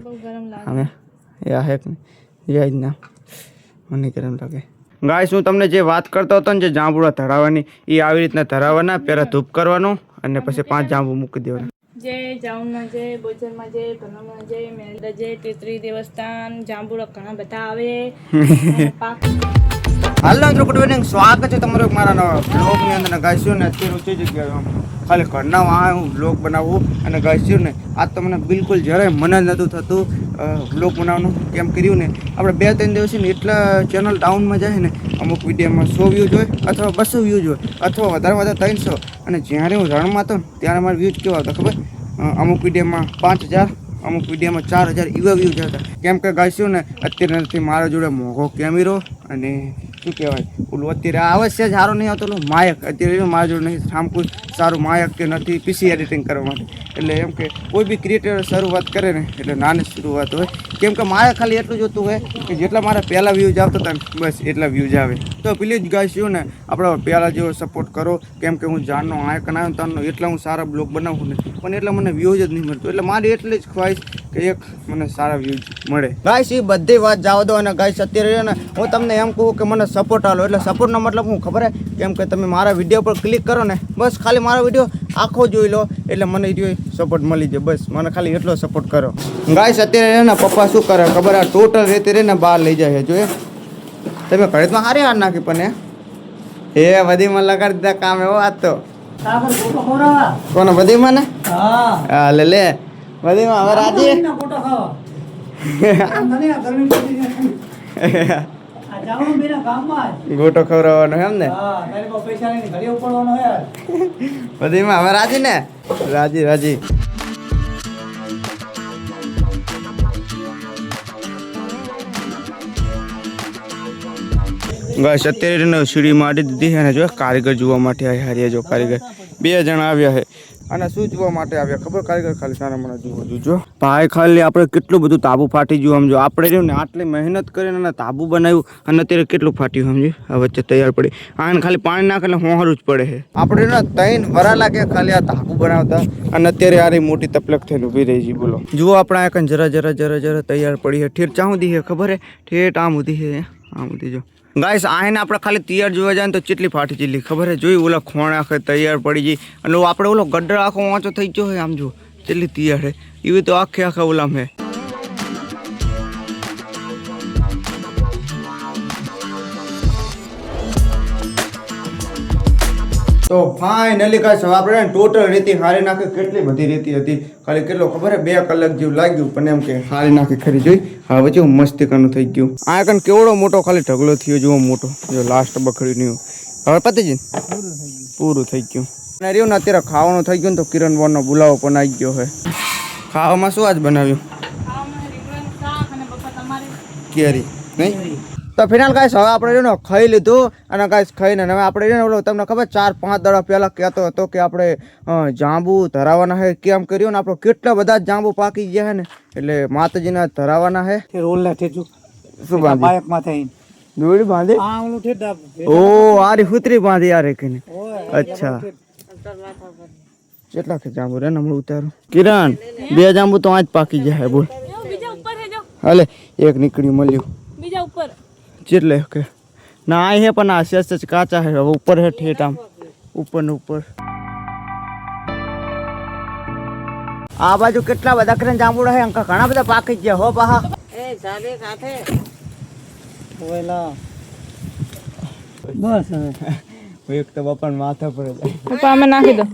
અમે યા હે યાદ ના મને ગરમ લાગે ગાઈસ હું તમને જે વાત કરતો હતો ને જે જાંબુડા ધરાવવાની એ આવી રીતના ધરાવવાના પહેલા ધૂપ કરવાનું અને પછી 5 જાંબુ મૂકી દેવાના जय जाऊन जय बोजन में जय बनम जय मेल जय तेतरी देवस्थान जांबुड़ा घणा बता आवे હાલો મિત્રો ગુડ ઇવનિંગ સ્વાગત છે તમારું મારા નવા બ્લોગની અંદર ગાઈસ ને અત્યારે ઊંચી જગ્યાએ ખાલી ઘરના આ હું બ્લોગ બનાવું અને ગાઈસ ને આ તો મને બિલકુલ જરાય મન જ નહોતું થતું બ્લોગ બનાવવાનું કેમ કર્યું ને આપણે 2-3 દિવસ ને એટલા ચેનલ ડાઉનમાં જાય ને અમુક વિડીયોમાં 100 વ્યૂઝ હોય અથવા 200 વ્યૂઝ હોય અથવા વધારે 300 અને જ્યારે હું રણમાં હતો ત્યારે મારા વ્યૂઝ કેવા હતા ખબર અમુક વિડીયોમાં 5000 અમુક વિડીયોમાં 4000 એવા વ્યૂઝ હતા કેમ કે ગાઈસ ને અત્યારે નથી મારા જોડે મોંઘો કેમેરો અને શું કહેવાય ઓલું અત્યારે આવે છે સારો નહીં આવતો માયક અત્યારે મારા જોડે નહીં સામકું સારું માયક કે નથી પીસી એડિટિંગ કરવા માટે એટલે એમ કે કોઈ બી ક્રિએટર શરૂઆત કરે ને એટલે નાની શરૂઆત હોય કેમ કે મારે ખાલી એટલું જોતું હોય કે જેટલા મારા પહેલાં વ્યૂઝ આવતા હતા ને બસ એટલા વ્યૂઝ આવે તો પ્લીઝ ગાઈસ ને આપણે પહેલાં જેવો સપોર્ટ કરો કેમ કે હું જાણનો આયકન આવ્યો તારનો એટલા હું સારા બ્લોગ બનાવું ને પણ એટલા મને વ્યૂઝ જ નહીં મળતું એટલે મારી એટલી જ ખ્વાહિશ કે એક મને સારા વ્યૂઝ મળે ગાઈસ એ બધી વાત જાવ દો અને ગાઈસ અત્યારે ને હું તમને એમ કહું કે મને સપોર્ટ આલો એટલે સપોર્ટનો મતલબ હું ખબર હે કેમ કે તમે મારા વિડીયો પર ક્લિક કરો ને બસ ખાલી મારો વિડીયો આખો જોઈ લો એટલે મને સપોર્ટ મળી જાય બસ મને ખાલી એટલો સપોર્ટ કરો ગાઈસ અત્યારે ને પપ્પા શું કરે ખબર આ ટોટલ રેતી રહીને બહાર લઈ જાય જોઈએ તમે ઘડીમાં હારી હાર નાખી પણ એ બધીમાં લગાડી દીધા કામ એવો આજ તો કોને બધીમાં ને હા લે બધીમાં હવે રાજી ગોટો ખવડાવવાનો એમ ને બધીમાં હવે રાજી ને રાજી રાજી ગાઈસ અત્યારે સીડી મારી દીધી છે ને જો કારીગર જોવા માટે હારિયા જો કારીગર 2 જણા આવ્યા છે અને શું જોવા માટે આવ્યા ખબર કારીગર ખાલી સારા મને જોજો ભાઈ ખાલી આપણે કેટલું બધું તાબુ ફાટી ગયું સમજો આપણે રહ્યું ને આટલી મહેનત કરીને તાબુ બનાવ્યું અને અત્યારે કેટલું ફાટ્યું સમજો આ વચ્ચે તૈયાર પડી આને ખાલી પાણી નાખે એટલે હોહરું જ પડે છે આપણે ને 3 વરા લાગે ખાલી આ તાબુ બનાવતા અને અત્યારે આરી મોટી તકલીફ થઈને ઊભી રહી છે બોલો જુઓ આપણે આ જરા તૈયાર પડી છે ઠેઠ ચાં સુધી છે ખબર છે ઠેઠ આમ સુધી છે આમ સુધી જો ગાઈસ આને આપણે ખાલી તૈયાર જોવા જાય ને તો કેટલી ફાટી ચીલી ખબર છે જોઈ ઓલા ખોણ આખે તૈયાર પડી ગઈ અને આપણે ઓલો ગડ્ડર આખો વાંચો થઈ ગયો હોય આમ જો કેટલી તૈયાર છે એવી તો આખે ઓલામ હે તો ફાઇનલી ગાઈસ આપણે ટોટલ રેતી હારી નાખી કેટલી બધી રેતી હતી ખાલી કેટલો ખબર હે 2 કલાક જેવું લાગ્યું પણ એમ કે હારી નાખી ખરી જોઈ હવે જો મસ્તી કનું થઈ ગયું આ કન કેવડો મોટો ખાલી ઢગલો થયો જો મોટો જો લાસ્ટ બખડી ન્યુ હવે પતી જ પૂરું થઈ ગયું અને રહ્યું ને અત્યારે ખાવાનું થઈ ગયું તો કિરણ બોનનો બોલાવો પણ આવી ગયો હે ખાવામાં શું આજ બનાવ્યું કેરી નહીં તો ફિનાલ ગાઈસ હવે આપણે ને ખાઈ લીધું અને ગાઈસ ખાઈને હવે આપણે ને ઓલો તમને ખબર 4-5 દાડા પહેલા કહેતો હતો કે આપણે જાંબુ ધરાવવાના છે કેમ કર્યું ને આપણો કેટલા બધા જાંબુ પાકી ગયા છે ને એટલે માતાજીના ધરાવવાના છે રોલ ના ઠેજુ શું બાંધી પાયક માથે દોડી બાંધી આ ઓલું ઠેડા ઓ આરી ફૂતરી બાંધી આ રેકીને અચ્છા કેટલા કે જાંબુ રે ને હમણાં ઉતારું કિરણ 2 જાંબુ તો આજ પાકી ગયા બોલ બીજા ઉપર હે જો હાલે એક નીકળ્યું મળ્યું બીજા ઉપર જેટલે કે ના આ હે પણ આ સચ કાચા હે હવે ઉપર હે ઠેઠ આમ ઉપર ને ઉપર આ બાજુ કેટલા બધા કરે જાંબુડા હે અંકા ઘણા બધા પાકી ગયા હો પાહા એ જાડે કાથે ઓયલા બસ હવે એક તો બાપા માથા પર પપ્પા અમે નાખી દો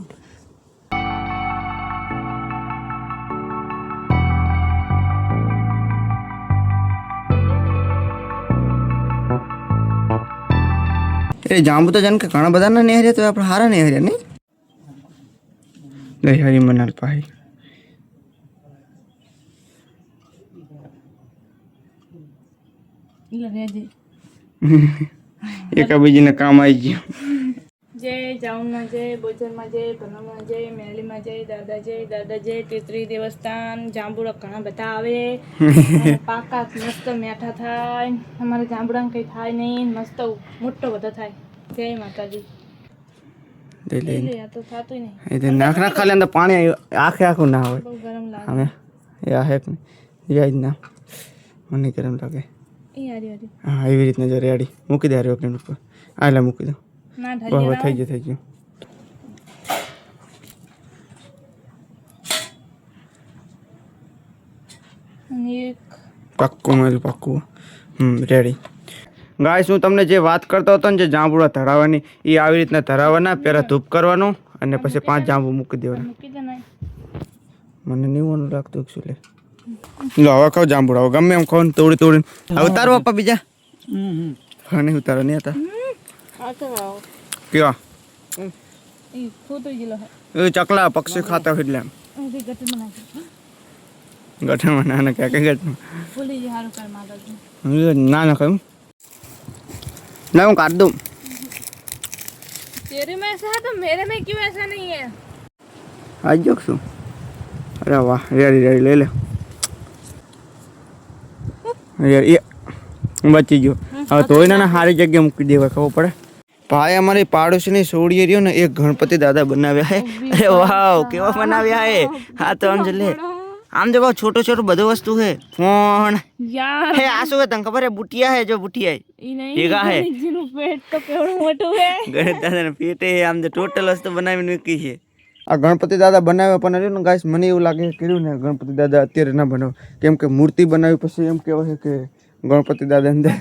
એ જાંબુ તો જાણ કે ઘણા બધા ના નહીં હર્યા તો આપણે હારા નહીં હર્યા નહીં લઈ હરી મનાલ પાહી એક બીજીને કામ આવી ગયું जय जाऊन जय बोजन में जय बनम जय मेली में जय दादा जय तेतरी देवस्थान जांबुड़ा घणा बता आवे पाका मस्त मीठा थाय हमारे जांबुड़ा कई थाय नहीं मस्त मोटो बता थाय जय माताजी दे ले या तो थातो नहीं इधर नाखना खाली अंदर पानी आखे आखो ना होय बहुत गरम लागे हमें या है યાદ ના મને કેમ લાગે હા એવી રીતના જો રેડી મૂકી દે એરોપ્લેન ઉપર આલા મૂકી દો બરાબર થઈ ગયું પાક્કું મારું પાક્કું રેડી ગાઈસ હું તમને જે વાત કરતો હતો ને જે જાંબુડા ધરાવવાની એ આવી રીતના ધરાવવાના પહેલાં ધૂપ કરવાનું અને પછી 5 જાંબુ મૂકી દેવાના મને નહીં ઓનું લાગતું એકચ્યુઅલી લો હવે ખાવ જાંબુડા હવે ગમે એમ ખાવ ને તોડીને હવે ઉતારો પપ્પા બીજા હા નહીં ઉતારો નહીં હતા કેવા એ ચકલા પક્ષી ખાતા હોય એટલે ગઠરમાં ના ક્યાં કઈ ગઠમાં ના ના કહ્યું ना मैं काट दूं तेरे में ऐसा है तो मेरे में क्यों ऐसा नहीं है आज जोक सु अरे वाह रेडी ले ले यार ये बची जो હવે તોય ના સારી જગ્યાએ મૂકી દેવા ખબર પડે ભાઈ અમારી પાડોશીની સોડીએ રહ્યો ને એક ગણપતિ દાદા બનાવ્યા હે અરે વાવ કેવા બનાવ્યા હે હા તો આમ જલે આમ જો छोटो छोटो બધું વસ્તુ હે ફોન यार હે આ શું હે તને ખબર હે બુટિયા હે જો બુટિયા ई नहीं ભેગા હે જીનું પેટ તો કેવડું મોટું હે ગણેશ દાદાના પેટે આમ તો ટોટલ વસ્તુ બનાવીને મૂકી છે આ ગણપતિ દાદા બનાવ્યા પણ રહ્યું ને ગાઈસ મને એવું લાગે કર્યું ને ગણપતિ દાદા અત્યારે ના બનાવ કેમ કે મૂર્તિ બનાવી પછી એમ કહેવાય કે ગણપતિ દાદા અંદર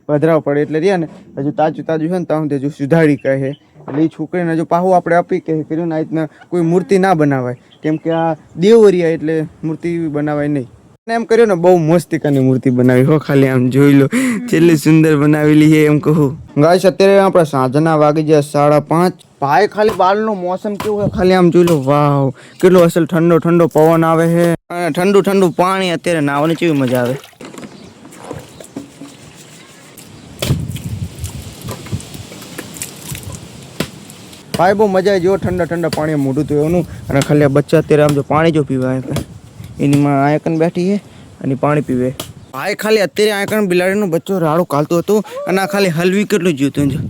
પધરાવ પડે એટલે રહ્યા ને હજુ તાજું છે ને ત્યાં હજુ સુધારી કહે એટલે એ છોકરીને હજુ પાહું આપણે આપી કહે કર્યું ને આ રીતના કોઈ મૂર્તિ ના બનાવાય કેમ કે આ દેવરિયા એટલે મૂર્તિ બનાવાય નહીં એમ કર્યું ને બહુ મસ્તિકાની મૂર્તિ બનાવી હો ખાલી આમ જોઈ લો છેલ્લી સુંદર બનાવેલી છે એમ કહું ગાઈસ અત્યારે આપણે સાંજના વાગી ગયા 5:30 ભાઈ ખાલી બારનું મોસમ કેવું છે ખાલી આમ જોઈ લો વાવ કેટલો અસલ ઠંડો ઠંડો પવન આવે છે અને ઠંડુ ઠંડુ પાણી અત્યારે નાહવાની કેવી મજા આવે ભાઈ બહુ મજા આવી જો ઠંડા ઠંડા પાણી મોઢું તો એનું અને ખાલી આ બચ્ચા અત્યારે આમ જો પાણી જો પીવા એનીમાં આયકન બેઠી છે અને પાણી પીવે ભાઈ ખાલી અત્યારે આયકન બિલાડીનું બચ્ચો રાડું કાલતું હતું અને આ ખાલી હલવી કેટલું જીવતું જો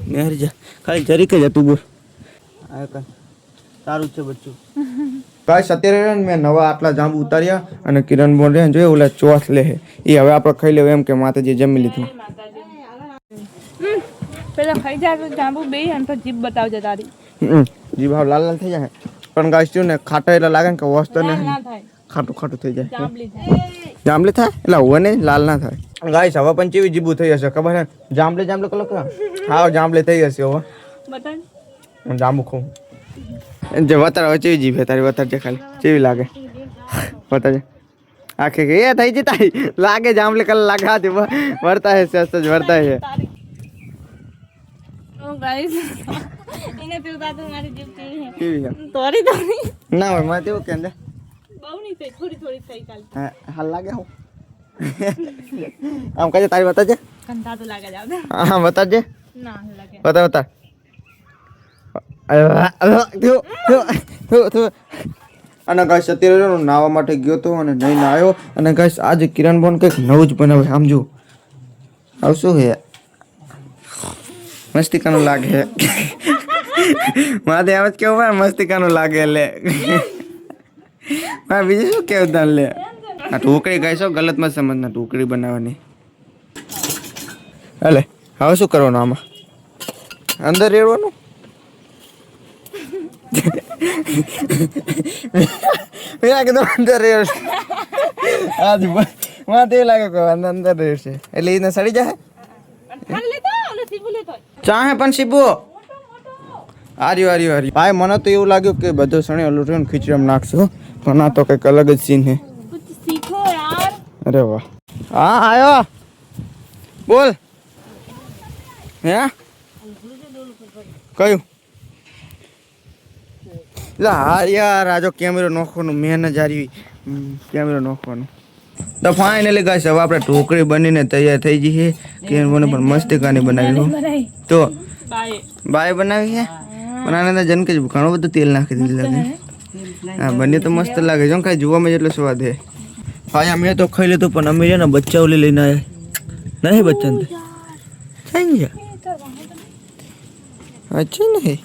મેરી જા ખાલી જરીક જ હતું બોલ આયકન સારું છે બચ્ચું ગાઈસ અત્યારે મેં નવા આટલા જાંબુ ઉતાર્યા અને કિરણ બોલ રહ્યા જોઈએ ઓલા ચોથ લે એ હવે આપણે ખાઈ લેવું એમ કે માતાજી જમી લીધું પેલા ખાઈ જા તો જાંબુ બે અને તો જીભ બતાવજે તારી જીભ હાવ લાલ લાલ થઈ જાય પણ ગાઈસ જો ને ખાટા એટલે લાગે ને કે વસ્તુ ને ના થાય ખાટું ખાટું થઈ જાય જાંબલી થાય જાંબલી થાય એટલે હવે ને લાલ ના થાય ગાઈસ હવે પણ કેવી જીભું થઈ હશે ખબર હે જાંબલી કલર કે હા જાંબલી થઈ હશે હવે બતાવ જાંબુ ખાઉં જે વતાર હવે કેવી જીભ હે તારી વતાર જે ખાલી કેવી લાગે વતાર આખે કે એ થઈ જઈ તારી લાગે જાંબલી કલર લાગે આ વર્તા હે સસ્ત જ વર્તા હે ઓ ગાઈસ એને પીવતા તો મારી જીભ કેવી છે તોરી ના હોય માં તેવું કે અંદર બહુ નહીં થઈ થોડી થઈ કાલ હાલ લાગે હું આમ કજે તારી બતાજે કંટા તો લાગે જાવ હા બતાજે ના લાગે બતા અને ગાઈસ અત્યારે નાવા માટે ગયો તો અને નહીં નાયો અને ગાઈસ આજે કિરણ બોન કંઈક નવું જ બનાવે આમ જો આવ શું હે મસ્તિકાનું લાગે મારે આમ જ કેવું મસ્તિકાનું લાગે લે હા બીજું શું કેવું તાર લે આ ઢોકળી ગાઈસો ગલત મત સમજના ઢોકળી બનાવવાની હાલે હવે શું કરવાનું આમાં અંદર રેડવાનું મેં કીધું અંદર રેડ આજ માં તે લાગે કે અંદર રહેશે એટલે એને સડી જાય ચાહે પણ શીબો આર્યું ભાઈ મને તો એવું લાગ્યું કે બધો સણી ઓલું ને ખીચડીમાં નાખશો પણ આ તો કંઈક અલગ જ સીન હે सीखो यार અરે વાહ હા આયો બોલ હે કયું લા યાર આ જો કેમેરો નોખવાનું મેન જ હારી કેમેરો નોખવાનું તો ફાઇનલી ગાઈસ હવે આપણે ઢોકળી બનીને તૈયાર થઈ ગઈ છે કે મને પણ મસ્તિકાની બનાવી તો બાય બનાવી છે પણ આને તો જનકે ઘણું બધું તેલ નાખી દીધું લાગે હા બને તો મસ્ત લાગે જો ખાઈ જોવામાં જેટલો સ્વાદ છે ભાઈ અમે તો ખાઈ લીધું પણ અમે છે ને બચ્ચા ઓલી લઈને આવ્યા નહીં બચ્ચા થઈ ગયા અચ્છા નહીં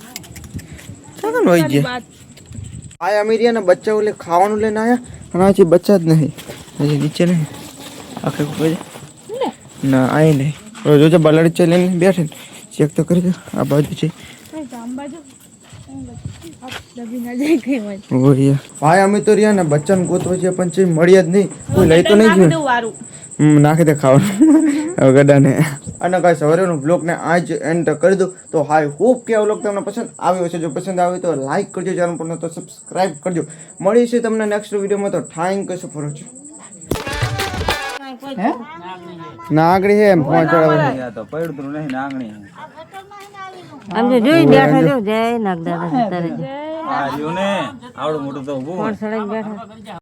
ચાલો હોય ગયા ભાઈ અમે રહ્યા ને બચ્ચા ઓલે ખાવાનું લઈને આવ્યા અને આજે બચ્ચા જ નહીં હજી નીચે નહીં આખે કોઈ ના આય નહીં હવે જોજો બલાડી છે લઈને બેઠે ને ચેક તો કરી દો આ બાજુ છે ભાઈ અમે તો રહ્યા ને બચ્ચાને ગોતવો છે પણ છે મળ્યા જ નહીં કોઈ લઈ તો નહીં ગયું નાખી દે ખાવાનું હવે ગડાને અને કાંઈ સવારેનું બ્લોગને આ જ એન્ડ કરી દો તો હાઈ હોપ કે આ બ્લોગ તમને પસંદ આવ્યો છે જો પસંદ આવે તો લાઈક કરજો ચેનલ પર તો સબસ્ક્રાઇબ કરજો મળી છે તમને નેક્સ્ટ વિડીયોમાં તો થેન્ક યુ ફોર વોચિંગ નાગડી હે એમ ફોન ચડાવે તો પડતું નહીં નાંગણી આમ જો જોઈ બેઠા જો જય નાગદાદા સીતારામ આ રહ્યું ને આવડું મોટું તો ઊભું કોણ સડાઈ બેઠા